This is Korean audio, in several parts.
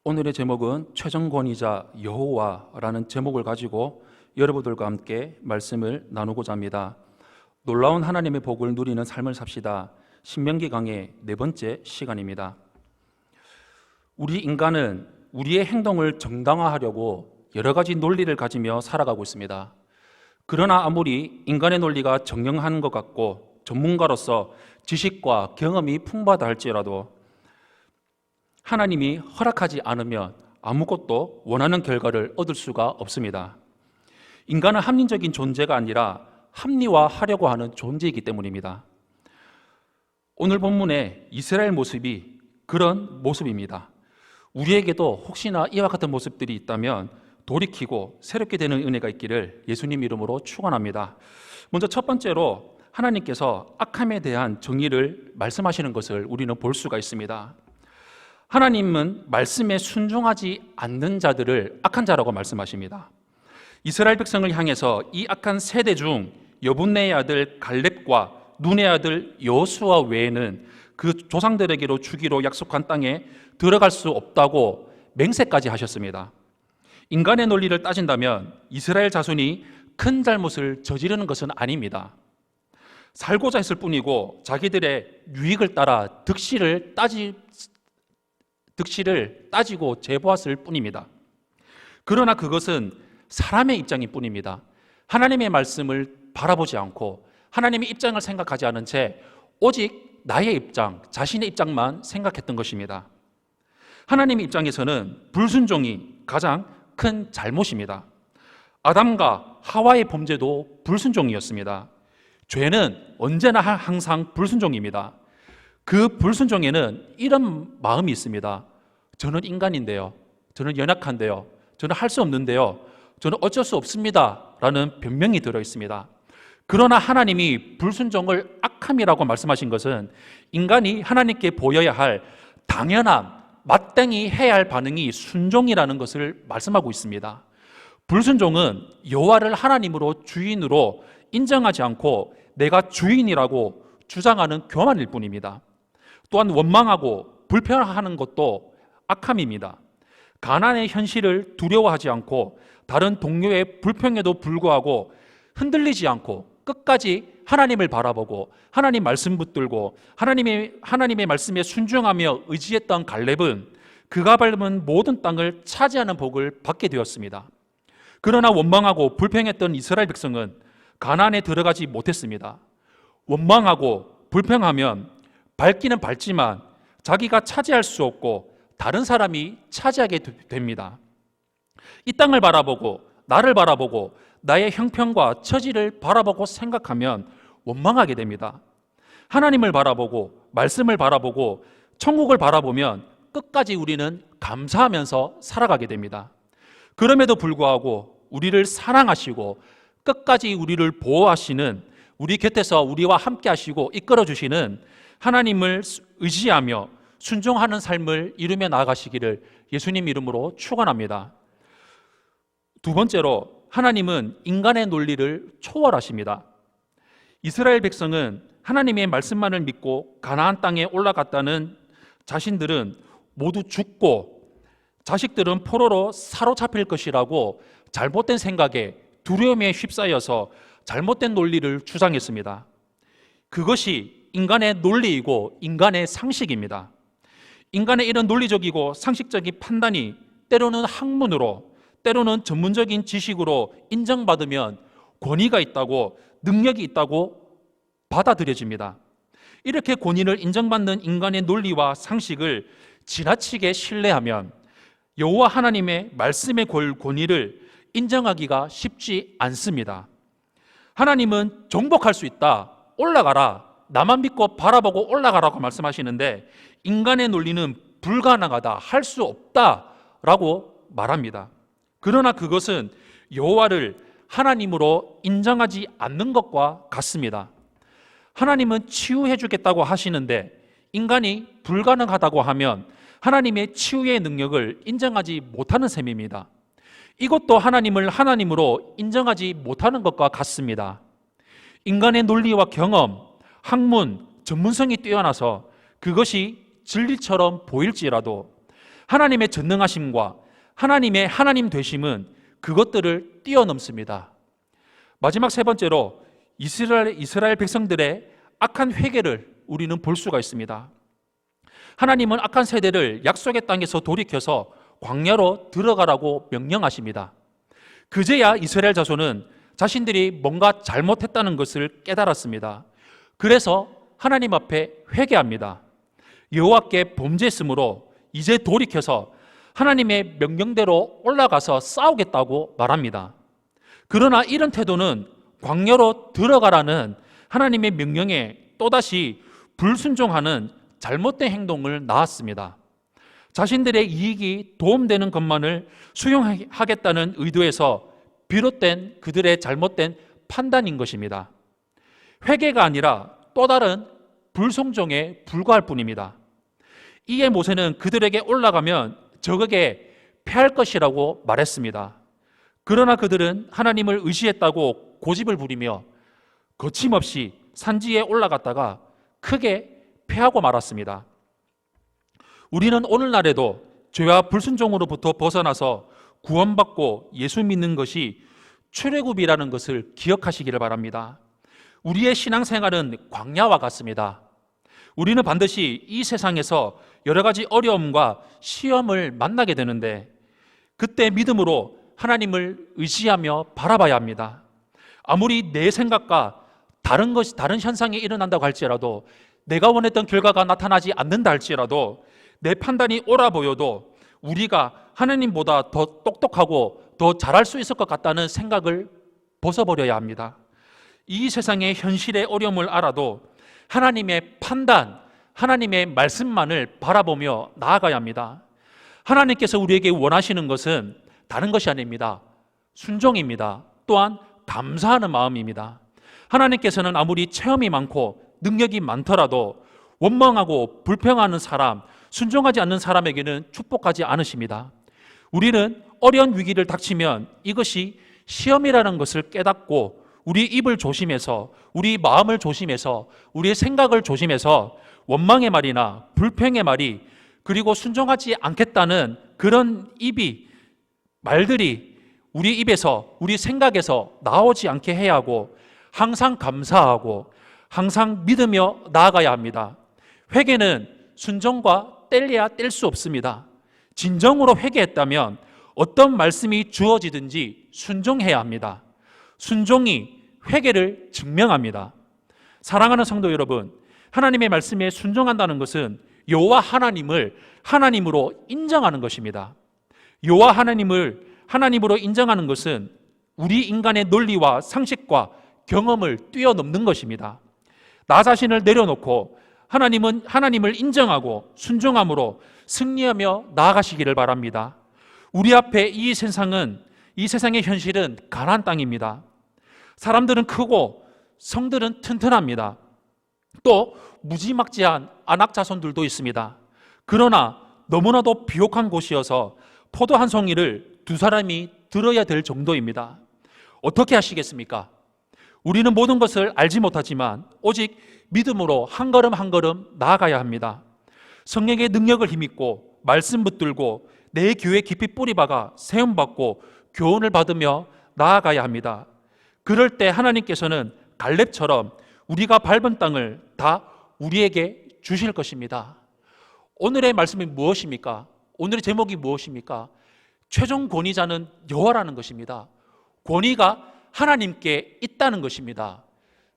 오늘의 제목은 최정권이자 여호와라는 제목을 가지고 여러분들과 함께 말씀을 나누고자 합니다. 놀라운 하나님의 복을 누리는 삶을 삽시다. 신명기 강의 4번째 시간입니다. 우리 인간은 우리의 행동을 정당화하려고 여러 가지 논리를 가지며 살아가고 있습니다. 그러나 아무리 인간의 논리가 정형한 것 같고 전문가로서 지식과 경험이 풍부하다 할지라도 하나님이 허락하지 않으면 아무것도 원하는 결과를 얻을 수가 없습니다. 인간은 합리적인 존재가 아니라 합리화하려고 하는 존재이기 때문입니다. 오늘 본문의 이스라엘 모습이 그런 모습입니다. 우리에게도 혹시나 이와 같은 모습들이 있다면 돌이키고 새롭게 되는 은혜가 있기를 예수님 이름으로 축원합니다. 먼저 첫 번째로 하나님께서 악함에 대한 정의를 말씀하시는 것을 우리는 볼 수가 있습니다. 하나님은 말씀에 순종하지 않는 자들을 악한 자라고 말씀하십니다. 이스라엘 백성을 향해서 이 악한 세대 중 여분네의 아들 갈렙과 눈의 아들 여호수아 외에는 그 조상들에게로 주기로 약속한 땅에 들어갈 수 없다고 맹세까지 하셨습니다. 인간의 논리를 따진다면 이스라엘 자손이 큰 잘못을 저지르는 것은 아닙니다. 살고자 했을 뿐이고 자기들의 유익을 따라 득실을 따지고 제보했을 뿐입니다. 그러나 그것은 사람의 입장일 뿐입니다. 하나님의 말씀을 바라보지 않고 하나님의 입장을 생각하지 않은 채 오직 나의 입장, 자신의 입장만 생각했던 것입니다. 하나님의 입장에서는 불순종이 가장 큰 잘못입니다. 아담과 하와의 범죄도 불순종이었습니다. 죄는 언제나 항상 불순종입니다. 그 불순종에는 이런 마음이 있습니다. 저는 인간인데요. 저는 연약한데요. 저는 할 수 없는데요. 저는 어쩔 수 없습니다. 라는 변명이 들어 있습니다. 그러나 하나님이 불순종을 악함이라고 말씀하신 것은 인간이 하나님께 보여야 할 당연한 마땅히 해야 할 반응이 순종이라는 것을 말씀하고 있습니다. 불순종은 여호와를 하나님으로 주인으로 인정하지 않고 내가 주인이라고 주장하는 교만일 뿐입니다. 또한 원망하고 불평하는 것도 악함입니다. 가난의 현실을 두려워하지 않고 다른 동료의 불평에도 불구하고 흔들리지 않고 끝까지 하나님을 바라보고 하나님 말씀 붙들고 하나님의 말씀에 순종하며 의지했던 갈렙은 그가 밟은 모든 땅을 차지하는 복을 받게 되었습니다. 그러나 원망하고 불평했던 이스라엘 백성은 가나안에 들어가지 못했습니다. 원망하고 불평하면 밟기는 밟지만 자기가 차지할 수 없고 다른 사람이 차지하게 됩니다. 이 땅을 바라보고 나를 바라보고 나의 형편과 처지를 바라보고 생각하면 원망하게 됩니다. 하나님을 바라보고 말씀을 바라보고 천국을 바라보면 끝까지 우리는 감사하면서 살아가게 됩니다. 그럼에도 불구하고 우리를 사랑하시고 끝까지 우리를 보호하시는 우리 곁에서 우리와 함께 하시고 이끌어 주시는 하나님을 의지하며 순종하는 삶을 이루며 나아가시기를 예수님 이름으로 축원합니다. 두 번째로 하나님은 인간의 논리를 초월하십니다. 이스라엘 백성은 하나님의 말씀만을 믿고 가나안 땅에 올라갔다는 자신들은 모두 죽고 자식들은 포로로 사로잡힐 것이라고 잘못된 생각에 두려움에 휩싸여서 잘못된 논리를 주장했습니다. 그것이 인간의 논리이고 인간의 상식입니다. 인간의 이런 논리적이고 상식적인 판단이 때로는 학문으로 때로는 전문적인 지식으로 인정받으면 권위가 있다고 능력이 있다고 받아들여집니다. 이렇게 권위를 인정받는 인간의 논리와 상식을 지나치게 신뢰하면 여호와 하나님의 말씀의 권위를 인정하기가 쉽지 않습니다. 하나님은 정복할 수 있다. 올라가라. 나만 믿고 바라보고 올라가라고 말씀하시는데 인간의 논리는 불가능하다. 할 수 없다라고 말합니다. 그러나 그것은 여호와를 하나님으로 인정하지 않는 것과 같습니다. 하나님은 치유해 주겠다고 하시는데 인간이 불가능하다고 하면 하나님의 치유의 능력을 인정하지 못하는 셈입니다. 이것도 하나님을 하나님으로 인정하지 못하는 것과 같습니다. 인간의 논리와 경험, 학문, 전문성이 뛰어나서 그것이 진리처럼 보일지라도 하나님의 전능하심과 하나님의 하나님 되심은 그것들을 뛰어넘습니다. 마지막 세 번째로 이스라엘 백성들의 악한 회개를 우리는 볼 수가 있습니다. 하나님은 악한 세대를 약속의 땅에서 돌이켜서 광야로 들어가라고 명령하십니다. 그제야 이스라엘 자손은 자신들이 뭔가 잘못했다는 것을 깨달았습니다. 그래서 하나님 앞에 회개합니다. 여호와께 범죄했으므로 이제 돌이켜서 하나님의 명령대로 올라가서 싸우겠다고 말합니다. 그러나 이런 태도는 광야로 들어가라는 하나님의 명령에 또다시 불순종하는 잘못된 행동을 낳았습니다. 자신들의 이익이 도움되는 것만을 수용하겠다는 의도에서 비롯된 그들의 잘못된 판단인 것입니다. 회개가 아니라 또 다른 불순종에 불과할 뿐입니다. 이에 모세는 그들에게 올라가면 적에게 패할 것이라고 말했습니다. 그러나 그들은 하나님을 의지했다고 고집을 부리며 거침없이 산지에 올라갔다가 크게 패하고 말았습니다. 우리는 오늘날에도 죄와 불순종으로부터 벗어나서 구원받고 예수 믿는 것이 출애굽이라는 것을 기억하시기를 바랍니다. 우리의 신앙생활은 광야와 같습니다. 우리는 반드시 이 세상에서 여러 가지 어려움과 시험을 만나게 되는데 그때 믿음으로 하나님을 의지하며 바라봐야 합니다. 아무리 내 생각과 다른 현상이 일어난다고 할지라도, 내가 원했던 결과가 나타나지 않는다 할지라도, 내 판단이 옳아 보여도 우리가 하나님보다 더 똑똑하고 더 잘할 수 있을 것 같다는 생각을 벗어버려야 합니다. 이 세상의 현실의 어려움을 알아도 하나님의 판단, 하나님의 말씀만을 바라보며 나아가야 합니다. 하나님께서 우리에게 원하시는 것은 다른 것이 아닙니다. 순종입니다. 또한 감사하는 마음입니다. 하나님께서는 아무리 체험이 많고 능력이 많더라도 원망하고 불평하는 사람, 순종하지 않는 사람에게는 축복하지 않으십니다. 우리는 어려운 위기를 닥치면 이것이 시험이라는 것을 깨닫고 우리 입을 조심해서, 우리 마음을 조심해서, 우리의 생각을 조심해서 원망의 말이나 불평의 말이, 그리고 순종하지 않겠다는 그런 말들이 우리 입에서, 우리 생각에서 나오지 않게 해야 하고, 항상 감사하고 항상 믿으며 나아가야 합니다. 회개는 순종과 뗄래야 뗄 수 없습니다. 진정으로 회개했다면 어떤 말씀이 주어지든지 순종해야 합니다. 순종이 회개를 증명합니다. 사랑하는 성도 여러분, 하나님의 말씀에 순종한다는 것은 여호와 하나님을 하나님으로 인정하는 것입니다. 여호와 하나님을 하나님으로 인정하는 것은 우리 인간의 논리와 상식과 경험을 뛰어넘는 것입니다. 나 자신을 내려놓고 하나님을 인정하고 순종함으로 승리하며 나아가시기를 바랍니다. 우리 앞에 이 세상의 현실은 가나안 땅입니다. 사람들은 크고 성들은 튼튼합니다. 또 무지막지한 안악 자손들도 있습니다. 그러나 너무나도 비옥한 곳이어서 포도 한 송이를 두 사람이 들어야 될 정도입니다. 어떻게 하시겠습니까? 우리는 모든 것을 알지 못하지만 오직 믿음으로 한 걸음 한 걸음 나아가야 합니다. 성령의 능력을 힘입고 말씀 붙들고 내 교회에 깊이 뿌리박아 세움받고 교훈을 받으며 나아가야 합니다. 그럴 때 하나님께서는 갈렙처럼 우리가 밟은 땅을 다 우리에게 주실 것입니다. 오늘의 말씀이 무엇입니까? 오늘의 제목이 무엇입니까? 최종 권위자는 여호와라는 것입니다. 권위가 하나님께 있다는 것입니다.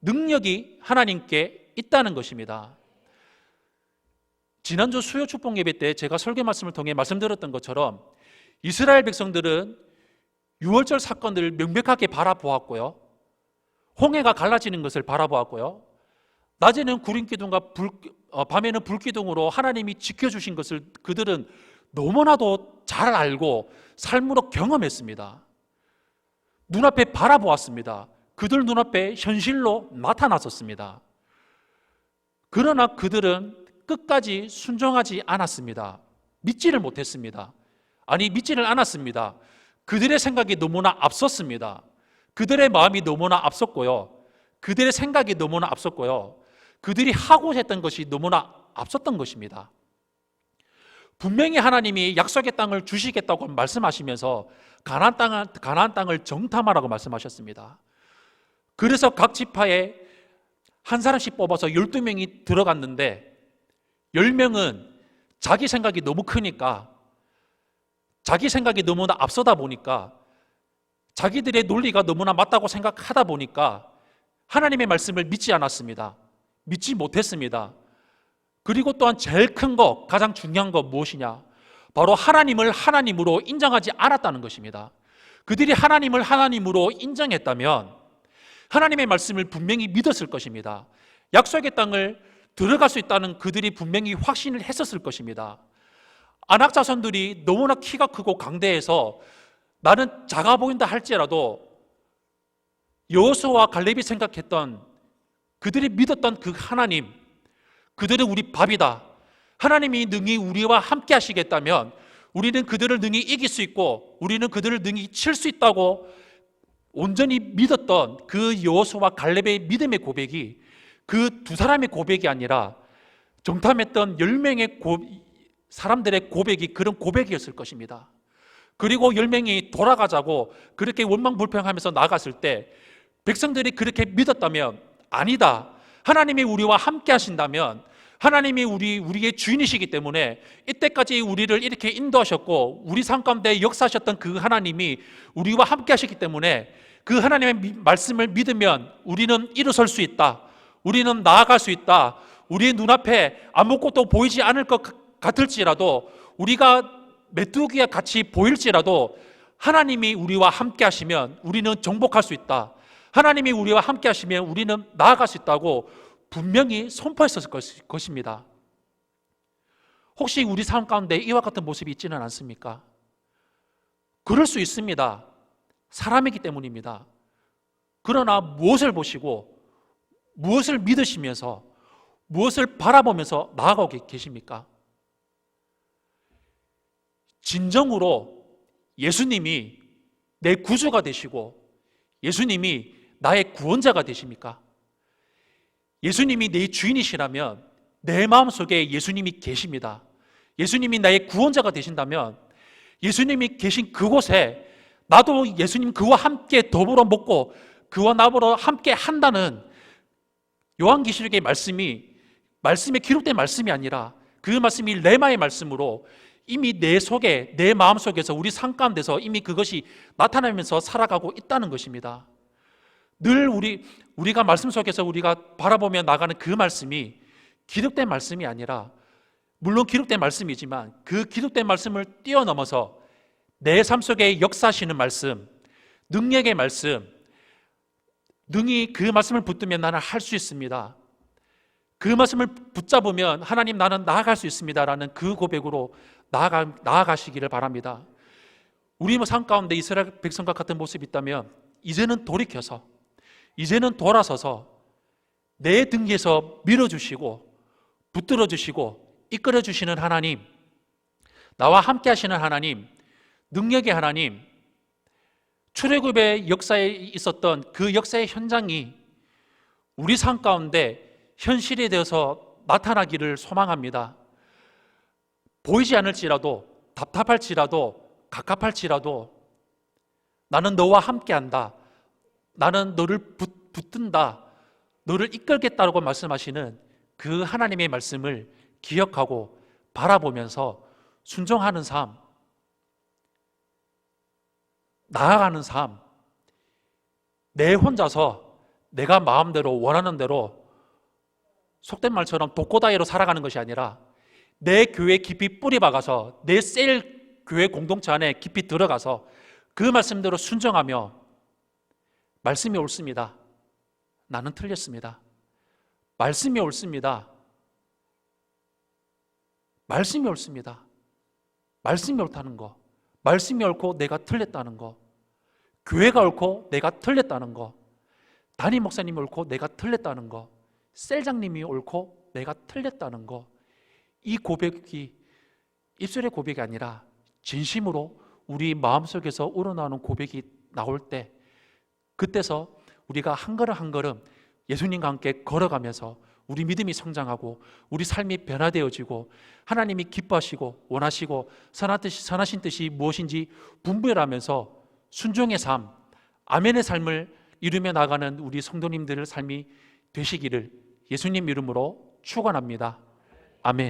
능력이 하나님께 있다는 것입니다. 지난주 수요 축복 예배 때 제가 설교 말씀을 통해 말씀드렸던 것처럼 이스라엘 백성들은 유월절 사건들을 명백하게 바라보았고요, 홍해가 갈라지는 것을 바라보았고요, 낮에는 구름기둥과 밤에는 불기둥으로 하나님이 지켜주신 것을 그들은 너무나도 잘 알고 삶으로 경험했습니다. 눈앞에 바라보았습니다. 그들 눈앞에 현실로 나타났었습니다. 그러나 그들은 끝까지 순종하지 않았습니다. 믿지를 못했습니다. 아니, 믿지를 않았습니다. 그들의 생각이 너무나 앞섰습니다. 그들의 마음이 너무나 앞섰고요, 그들의 생각이 너무나 앞섰고요, 그들이 하고 했던 것이 너무나 앞섰던 것입니다. 분명히 하나님이 약속의 땅을 주시겠다고 말씀하시면서 가나안 땅을 정탐하라고 말씀하셨습니다. 그래서 각 지파에 한 사람씩 뽑아서 12명이 들어갔는데 10명은 자기 생각이 너무 크니까, 자기 생각이 너무나 앞서다 보니까, 자기들의 논리가 너무나 맞다고 생각하다 보니까 하나님의 말씀을 믿지 않았습니다. 믿지 못했습니다. 그리고 또한 제일 큰 거, 가장 중요한 거 무엇이냐? 바로 하나님을 하나님으로 인정하지 않았다는 것입니다. 그들이 하나님을 하나님으로 인정했다면 하나님의 말씀을 분명히 믿었을 것입니다. 약속의 땅을 들어갈 수 있다는 그들이 분명히 확신을 했었을 것입니다. 아낙 자손들이 너무나 키가 크고 강대해서 나는 작아 보인다 할지라도 여호수아와 갈렙이 생각했던, 그들이 믿었던 그 하나님, 그들은 우리 밥이다, 하나님이 능히 우리와 함께 하시겠다면 우리는 그들을 능히 이길 수 있고 우리는 그들을 능히 칠 수 있다고 온전히 믿었던 그 여호수아와 갈렙의 믿음의 고백이 그 두 사람의 고백이 아니라 정탐했던 10명의 사람들의 고백이 그런 고백이었을 것입니다. 그리고 10명이 돌아가자고 그렇게 원망불평하면서 나갔을 때 백성들이 그렇게 믿었다면, 아니다, 하나님이 우리와 함께 하신다면, 하나님이 우리의 주인이시기 때문에 이때까지 우리를 이렇게 인도하셨고 우리 삶 가운데 역사하셨던 그 하나님이 우리와 함께 하셨기 때문에 그 하나님의 말씀을 믿으면 우리는 일어설 수 있다, 우리는 나아갈 수 있다, 우리의 눈앞에 아무것도 보이지 않을 것 같을지라도, 우리가 메뚜기와 같이 보일지라도 하나님이 우리와 함께 하시면 우리는 정복할 수 있다, 하나님이 우리와 함께 하시면 우리는 나아갈 수 있다고 분명히 선포했었을 것입니다. 혹시 우리 삶 가운데 이와 같은 모습이 있지는 않습니까? 그럴 수 있습니다. 사람이기 때문입니다. 그러나 무엇을 보시고 무엇을 믿으시면서 무엇을 바라보면서 나아가고 계십니까? 진정으로 예수님이 내 구주가 되시고 예수님이 나의 구원자가 되십니까? 예수님이 내 주인이시라면 내 마음속에 예수님이 계십니다. 예수님이 나의 구원자가 되신다면 예수님이 계신 그곳에 나도 예수님 그와 함께 더불어 먹고 그와 나보러 함께 한다는 요한계시록의 말씀에 기록된 말씀이 아니라 그 말씀이 레마의 말씀으로 이미 내 속에, 내 마음속에서, 우리 삶 가운데서 이미 그것이 나타나면서 살아가고 있다는 것입니다. 늘 우리가 말씀 속에서 우리가 바라보며 나가는 그 말씀이 기록된 말씀이 아니라, 물론 기록된 말씀이지만 그 기록된 말씀을 뛰어넘어서 내 삶 속에 역사하시는 말씀, 능력의 말씀, 능히 그 말씀을 붙들면 나는 할 수 있습니다, 그 말씀을 붙잡으면 하나님 나는 나아갈 수 있습니다라는 그 고백으로 나아가시기를 바랍니다. 우리 삶 가운데 이스라엘 백성과 같은 모습이 있다면 이제는 돌이켜서, 이제는 돌아서서 내 등 위에서 밀어주시고 붙들어주시고 이끌어주시는 하나님, 나와 함께 하시는 하나님, 능력의 하나님, 출애굽의 역사에 있었던 그 역사의 현장이 우리 삶 가운데 현실이 되어서 나타나기를 소망합니다. 보이지 않을지라도, 답답할지라도, 갑갑할지라도 나는 너와 함께한다, 나는 너를 붙든다, 너를 이끌겠다고 말씀하시는 그 하나님의 말씀을 기억하고 바라보면서 순종하는 삶, 나아가는 삶, 내 혼자서 내가 마음대로 원하는 대로 속된 말처럼 독고다이로 살아가는 것이 아니라 내 교회에 깊이 뿌리 박아서 내 셀 교회 공동체 안에 깊이 들어가서 그 말씀대로 순종하며 말씀이 옳습니다, 나는 틀렸습니다, 말씀이 옳습니다, 말씀이 옳습니다, 말씀이 옳다는 거, 말씀이 옳고 내가 틀렸다는 거, 교회가 옳고 내가 틀렸다는 거, 담임 목사님이 옳고 내가 틀렸다는 거, 셀장님이 옳고 내가 틀렸다는 거, 이 고백이 입술의 고백이 아니라 진심으로 우리 마음속에서 우러나오는 고백이 나올 때, 그때서 우리가 한 걸음 한 걸음 예수님과 함께 걸어가면서 우리 믿음이 성장하고 우리 삶이 변화되어지고 하나님이 기뻐하시고 원하시고 선하신 뜻이 무엇인지 분별하면서 순종의 삶, 아멘의 삶을 이루며 나가는 우리 성도님들의 삶이 되시기를 예수님 이름으로 축원합니다. 아멘.